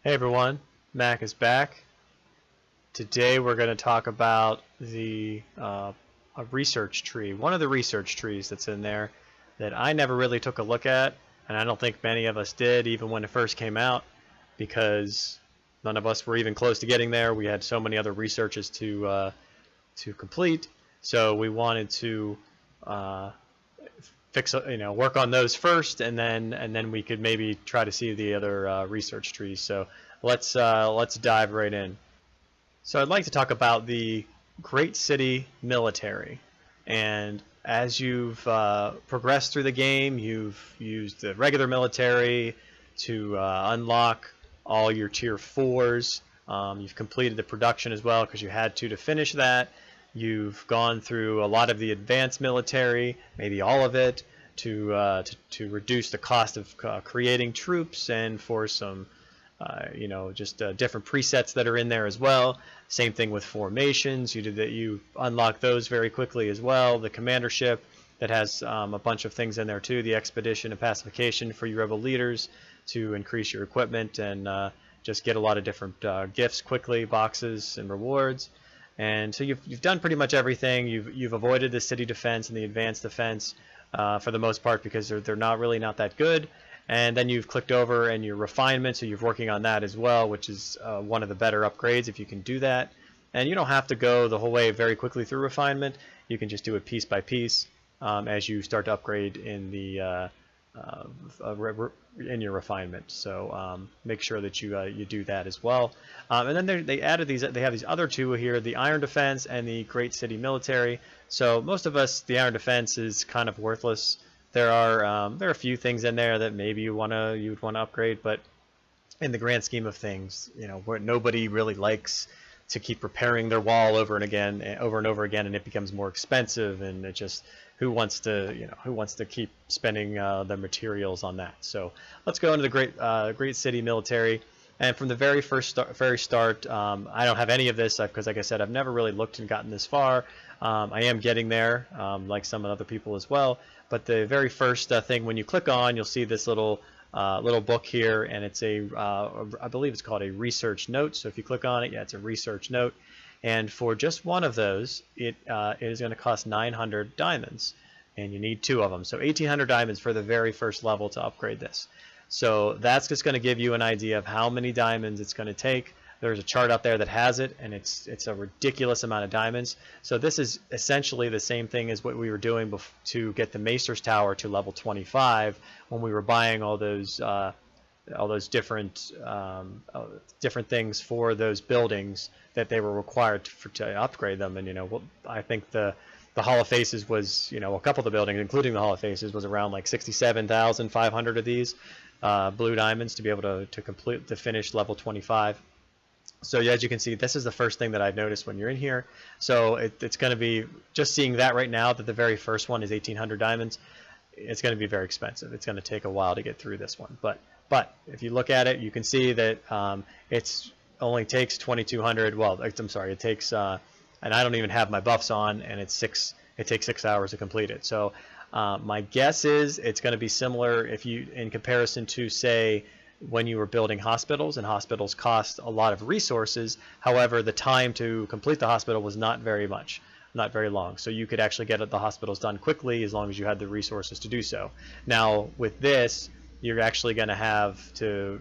Hey everyone, Mac is back. Today we're going to talk about a research tree, one of the research trees that's in there that I never really took a look at, and I don't think many of us did even when it first came out, because none of us were even close to getting there. We had so many other researches to complete, so we wanted to work on those first, and then we could maybe try to see the other research trees. So let's dive right in. So I'd like to talk about the Great City Military, and as you've progressed through the game, you've used the regular military to unlock all your tier 4s. You've completed the production as well because you had to finish that. You've gone through a lot of the advanced military, maybe all of it, to reduce the cost of creating troops, and for some different presets that are in there as well. Same thing with formations. You unlock those very quickly as well. The commandership that has a bunch of things in there too. The expedition and pacification for your rebel leaders to increase your equipment and just get a lot of different gifts quickly, boxes and rewards. And so you've done pretty much everything. You've avoided the city defense and the advanced defense for the most part because they're not that good. And then you've clicked over and your refinement, so you're working on that as well, which is one of the better upgrades if you can do that. And you don't have to go the whole way very quickly through refinement. You can just do it piece by piece as you start to upgrade in the in your refinement. So make sure that you do that as well. And then they added these. They have these other two here: the Iron Defense and the Great City Military. So most of us, the Iron Defense is kind of worthless. There are a few things in there that maybe you would want to upgrade, but in the grand scheme of things, where nobody really likes to keep repairing their wall over and over again, and it becomes more expensive, and it just who wants to keep spending the materials on that. So let's go into the Great City Military. And from the very start, I don't have any of this because, like I said, I've never really looked and gotten this far. I am getting there, like some other people as well. But the very first thing, when you click on, you'll see this little book here, and it's I believe it's called a research note. So if you click on it, yeah, it's a research note. And for just one of those, it is going to cost 900 diamonds, and you need 2 of them. So 1,800 diamonds for the very first level to upgrade this. So that's just going to give you an idea of how many diamonds it's going to take. There's a chart out there that has it, and it's a ridiculous amount of diamonds. So this is essentially the same thing as what we were doing to get the Maester's Tower to level 25 when we were buying all those different things for those buildings that they were required to upgrade them. And I think the Hall of Faces was, a couple of the buildings, including the Hall of Faces, was around like 67,500 of these blue diamonds to be able to finish level 25. So as you can see, this is the first thing that I've noticed when you're in here. So it's going to be, just seeing that right now, that the very first one is 1,800 diamonds, it's going to be very expensive. It's going to take a while to get through this one. But if you look at it, you can see that it only takes 2,200. Well, I'm sorry, it takes, and I don't even have my buffs on, and it takes 6 hours to complete it. So my guess is it's going to be similar in comparison to, say, when you were building hospitals, and hospitals cost a lot of resources. However, the time to complete the hospital was not very long. So you could actually get the hospitals done quickly as long as you had the resources to do so. Now with this, you're actually going to have to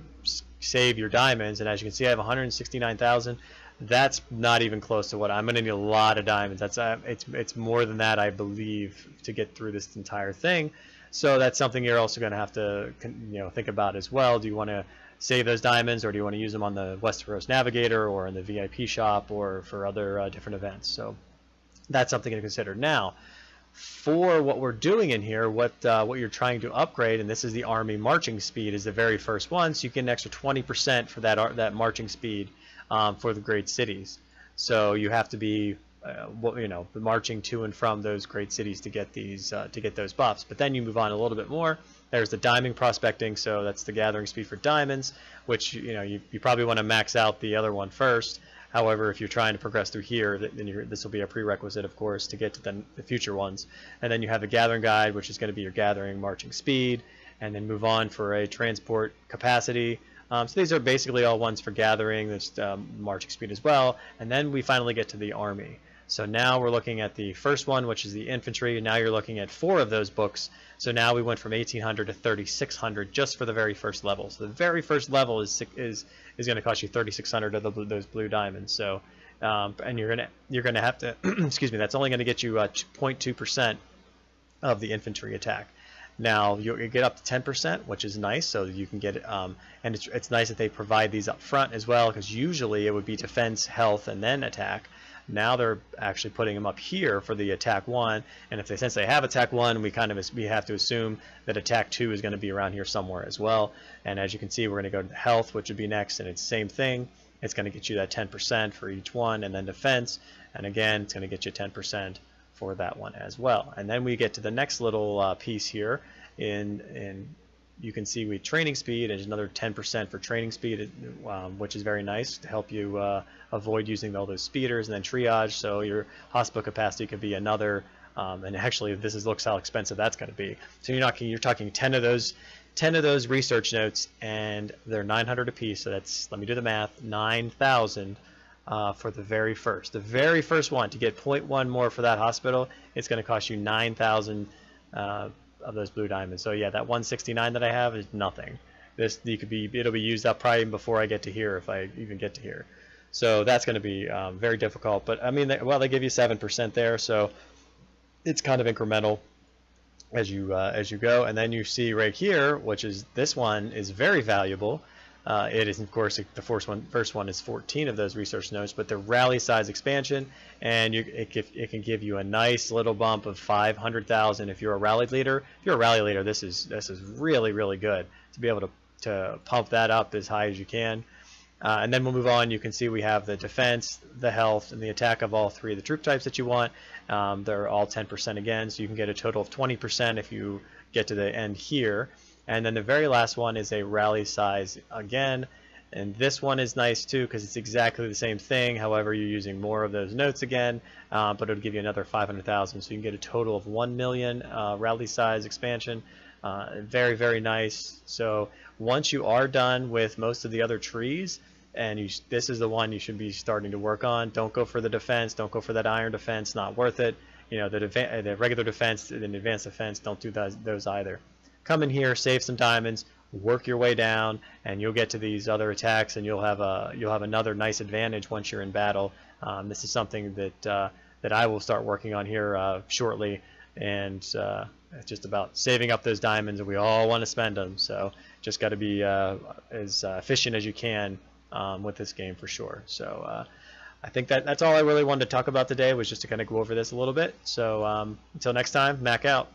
save your diamonds, and as you can see, I have 169,000. That's not even close to what I'm going to need. A lot of diamonds. It's more than that, I believe, to get through this entire thing. So that's something you're also going to have to think about as well. Do you want to save those diamonds, or do you want to use them on the Westeros Navigator or in the VIP shop or for other different events? So that's something to consider. Now, for what we're doing in here, what you're trying to upgrade, and this is the army marching speed, is the very first one. So you get an extra 20% for that marching speed for the great cities. So you have to be marching to and from those great cities to get those buffs. But then you move on a little bit more. There's the diamond prospecting, so that's the gathering speed for diamonds, which you probably want to max out the other one first. However, if you're trying to progress through here, then this will be a prerequisite, of course, to get to the future ones. And then you have the gathering guide, which is going to be your gathering marching speed, and then move on for a transport capacity. So these are basically all ones for gathering. There's marching speed as well. And then we finally get to the army. So now we're looking at the first one, which is the infantry. Now you're looking at 4 of those books. So now we went from 1800 to 3600 just for the very first level. So the very first level is going to cost you 3600 of those blue diamonds. So and you're gonna have to excuse me. That's only going to get you 0.2% of the infantry attack. Now you get up to 10%, which is nice, so you can get it. And it's nice that they provide these up front as well, because usually it would be defense, health, and then attack. Now they're actually putting them up here for the attack 1, and since they have attack 1, we have to assume that attack 2 is going to be around here somewhere as well. And as you can see, we're going to go to health, which would be next, and it's the same thing. It's going to get you that 10% for each one, and then defense, and again, it's going to get you 10% for that one as well. And then we get to the next little piece here. You can see we training speed, and another 10% for training speed, which is very nice to help you avoid using all those speeders, and then triage, so your hospital capacity could be another. And actually, looks how expensive that's going to be. So you're talking 10 of those research notes, and they're 900 apiece. So that's, let me do the math, 9,000 for the very first one. To get 0.1 more for that hospital, it's going to cost you 9,000 of those blue diamonds. So yeah, that 169 that I have is nothing. It'll be used up probably even before I get to here, if I even get to here. So that's going to be very difficult. But I mean, they give you 7% there, so it's kind of incremental as you go. And then you see right here, which is this one is very valuable. It is, of course, the first one is 14 of those research notes, but the rally size expansion, and it can give you a nice little bump of 500,000 if you're a rally leader. If you're a rally leader, this is really, really good to be able to pump that up as high as you can. And then we'll move on. You can see we have the defense, the health, and the attack of all 3 of the troop types that you want. They're all 10% again, so you can get a total of 20% if you get to the end here. And then the very last one is a rally size again, and this one is nice too because it's exactly the same thing. However, you're using more of those notes again, but it'll give you another 500,000, so you can get a total of 1 million rally size expansion. Very, very nice. So once you are done with most of the other trees, and this is the one you should be starting to work on. Don't go for the defense. Don't go for that iron defense. Not worth it. You know, the regular defense and advanced defense, don't do those either. Come in here, save some diamonds, work your way down, and you'll get to these other attacks, and you'll have another nice advantage once you're in battle. This is something that I will start working on here shortly, and it's just about saving up those diamonds, and we all want to spend them. So just got to be as efficient as you can with this game for sure. So I think that's all I really wanted to talk about today, was just to kind of go over this a little bit. So until next time, Mac out.